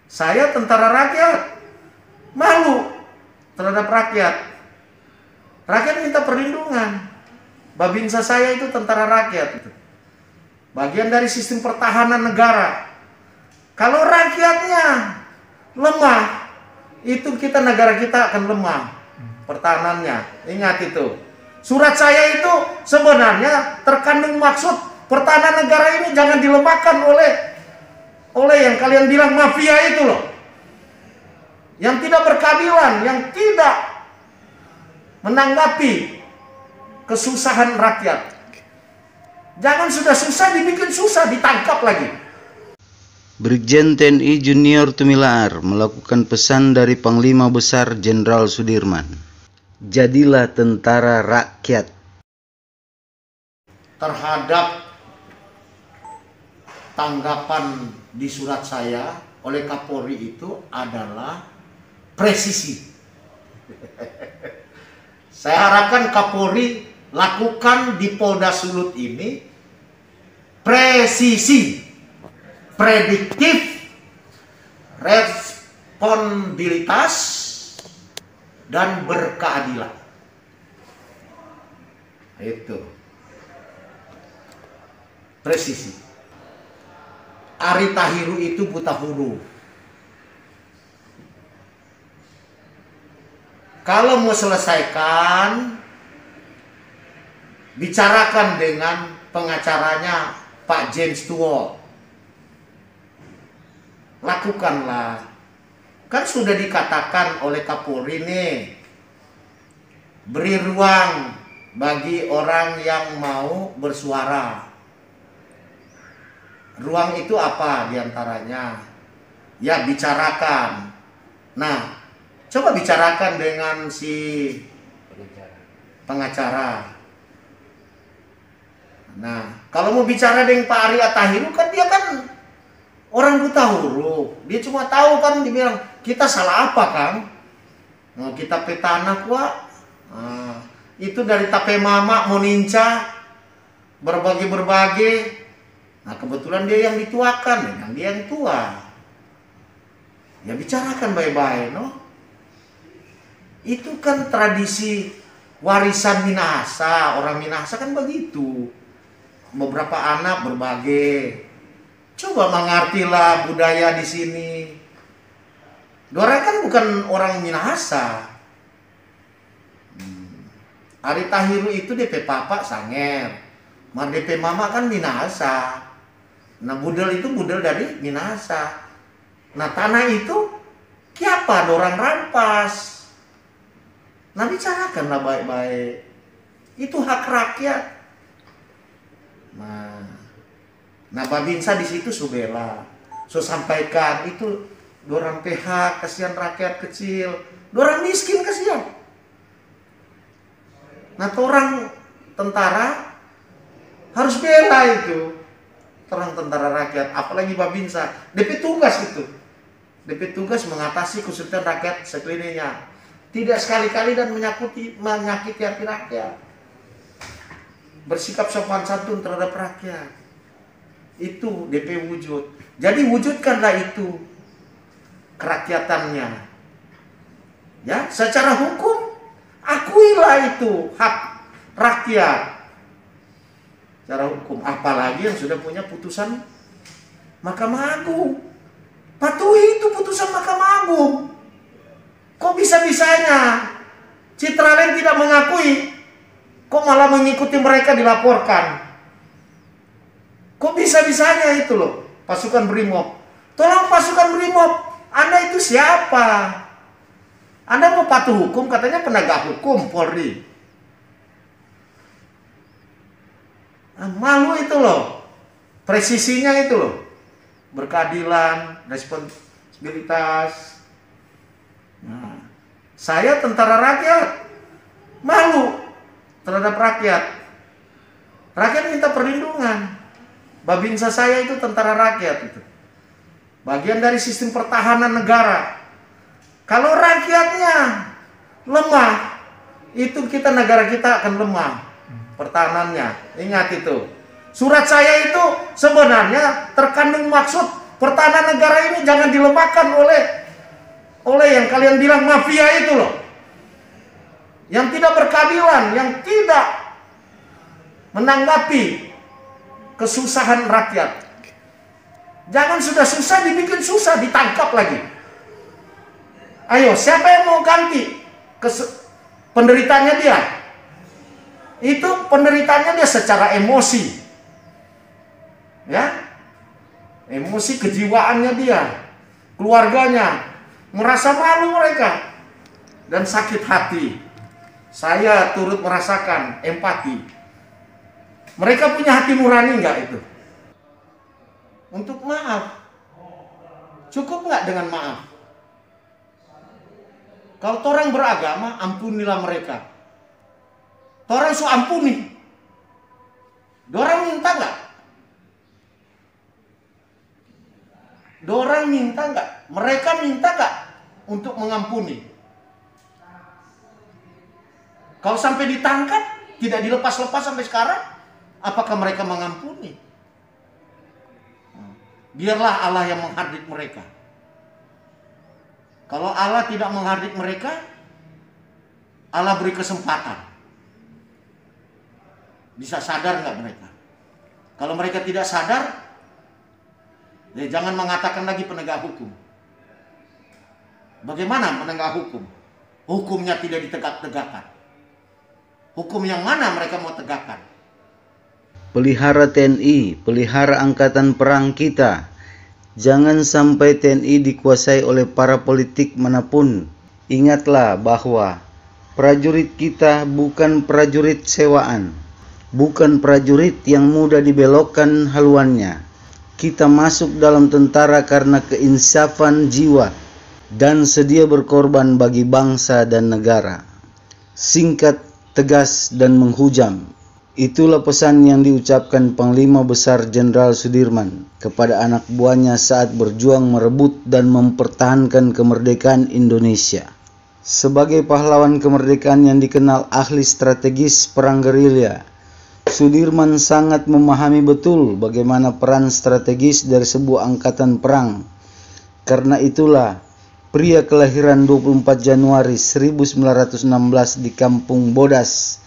Saya tentara rakyat, malu terhadap rakyat. Rakyat minta perlindungan. Babinsa saya itu tentara rakyat. Bagian dari sistem pertahanan negara. Kalau rakyatnya lemah, itu negara kita akan lemah pertahanannya. Ingat itu. Surat saya itu sebenarnya terkandung maksud pertahanan negara ini jangan dilemahkan oleh yang kalian bilang mafia itu loh. Yang tidak berkeadilan, yang tidak menanggapi kesusahan rakyat. Jangan sudah susah dibikin susah, ditangkap lagi. Brigjen TNI Junior Tumilar melakukan pesan dari Panglima Besar Jenderal Sudirman. Jadilah tentara rakyat. Terhadap tanggapan di surat saya oleh Kapolri itu adalah presisi. Saya harapkan Kapolri lakukan di Polda Sulut ini presisi, prediktif, responsibilitas, dan berkeadilan. Itu presisi. Ari Tahiru itu buta huruf. Kalau mau selesaikan, bicarakan dengan pengacaranya Pak James Tuo. Lakukanlah. Kan sudah dikatakan oleh Kapolri nih, beri ruang bagi orang yang mau bersuara. Ruang itu apa diantaranya? Ya bicarakan. Nah, coba bicarakan dengan si pengacara. Nah, kalau mau bicara dengan Pak Arya Tahiru kan dia kan orang buta huruf. Dia cuma tahu kan dibilang kita salah apa kan? Nah, kita petana kuat. Nah, itu dari tape mama mau ninca berbagi. Nah, kebetulan dia yang dituakan, dengan dia yang tua. Ya bicarakan baik-baik, no? Itu kan tradisi warisan Minahasa. Orang Minahasa kan begitu. Beberapa anak berbagi. Coba mengertilah budaya di sini. Dorang kan bukan orang Minahasa. Ari Tahiru itu DP Papa Sanger. Mar DP Mama kan Minahasa. Nah budel itu budel dari Minahasa. Nah tanah itu siapa dorang rampas. Nah bicarakanlah baik-baik. Itu hak rakyat. Nah Babinsa di situ subela. So sampaikan itu dorang PH kasihan rakyat kecil. Dorang miskin kasihan. Nah orang tentara harus bela itu. Terang tentara rakyat, apalagi Babinsa, DP tugas itu. DP tugas mengatasi kesulitan rakyat sekelilingnya. Tidak sekali-kali dan menyakiti hati rakyat. Bersikap sopan santun terhadap rakyat. Itu DP wujud. Jadi wujudkanlah itu kerakyatannya. Ya, secara hukum akuilah itu hak rakyat. Secara hukum, apalagi yang sudah punya putusan Mahkamah Agung. Patuhi itu putusan Mahkamah Agung. Kok bisa-bisanya Citraland tidak mengakui, kok malah mengikuti mereka dilaporkan? Kok bisa-bisanya itu loh, pasukan Brimob. Tolong pasukan Brimob, Anda itu siapa? Anda mau patuh hukum, katanya penegak hukum Polri. Malu itu loh, presisinya itu loh, berkeadilan, responsibilitas. Nah, saya tentara rakyat, malu terhadap rakyat. Rakyat minta perlindungan. Babinsa saya itu tentara rakyat itu, bagian dari sistem pertahanan negara. Kalau rakyatnya lemah, itu negara kita akan lemah pertahanannya. Ingat itu. Surat saya itu sebenarnya terkandung maksud Pertahanan negara ini jangan dilemahkan oleh yang kalian bilang mafia itu loh. Yang tidak berkeadilan, yang tidak menanggapi kesusahan rakyat. Jangan sudah susah dibikin susah, ditangkap lagi. Ayo, siapa yang mau ganti penderitaannya dia? Itu penderitaannya dia secara emosi. Ya, emosi kejiwaannya dia, keluarganya merasa malu mereka dan sakit hati. Saya turut merasakan empati. Mereka punya hati nurani enggak itu? Untuk maaf. Cukup enggak dengan maaf? Kalau orang beragama, ampunilah mereka. Orang so ampuni. Dorang minta enggak? Dorang minta enggak? Mereka minta enggak untuk mengampuni? Kalau sampai ditangkap, tidak dilepas-lepas sampai sekarang, apakah mereka mengampuni? Biarlah Allah yang menghardik mereka. Kalau Allah tidak menghardik mereka, Allah beri kesempatan. Bisa sadar nggak mereka? Kalau mereka tidak sadar, ya jangan mengatakan lagi penegak hukum. Bagaimana penegak hukum? Hukumnya tidak ditegak-tegakkan. Hukum yang mana mereka mau tegakkan? Pelihara TNI, pelihara angkatan perang kita. Jangan sampai TNI dikuasai oleh para politik manapun. Ingatlah bahwa prajurit kita bukan prajurit sewaan. Bukan prajurit yang mudah dibelokkan haluannya. Kita masuk dalam tentara karena keinsafan jiwa dan sedia berkorban bagi bangsa dan negara. Singkat, tegas, dan menghujam. Itulah pesan yang diucapkan Panglima Besar Jenderal Sudirman kepada anak buahnya saat berjuang merebut dan mempertahankan kemerdekaan Indonesia. Sebagai pahlawan kemerdekaan yang dikenal ahli strategis perang gerilya, Sudirman sangat memahami betul bagaimana peran strategis dari sebuah angkatan perang. Karena itulah, pria kelahiran 24 Januari 1916 di Kampung Bodas,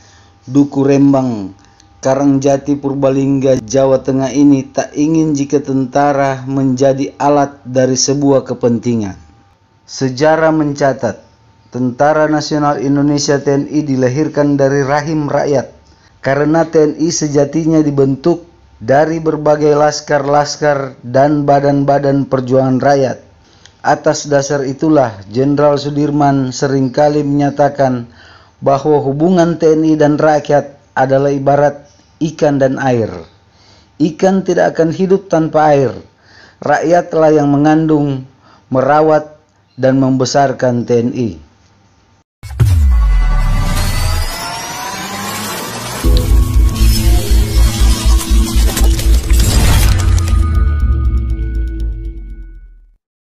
Duku Rembang, Karangjati, Purbalingga, Jawa Tengah ini tak ingin jika tentara menjadi alat dari sebuah kepentingan. Sejarah mencatat, Tentara Nasional Indonesia TNI dilahirkan dari rahim rakyat, karena TNI sejatinya dibentuk dari berbagai laskar-laskar dan badan-badan perjuangan rakyat. Atas dasar itulah Jenderal Sudirman seringkali menyatakan bahwa hubungan TNI dan rakyat adalah ibarat ikan dan air. Ikan tidak akan hidup tanpa air. Rakyatlah yang mengandung, merawat, dan membesarkan TNI.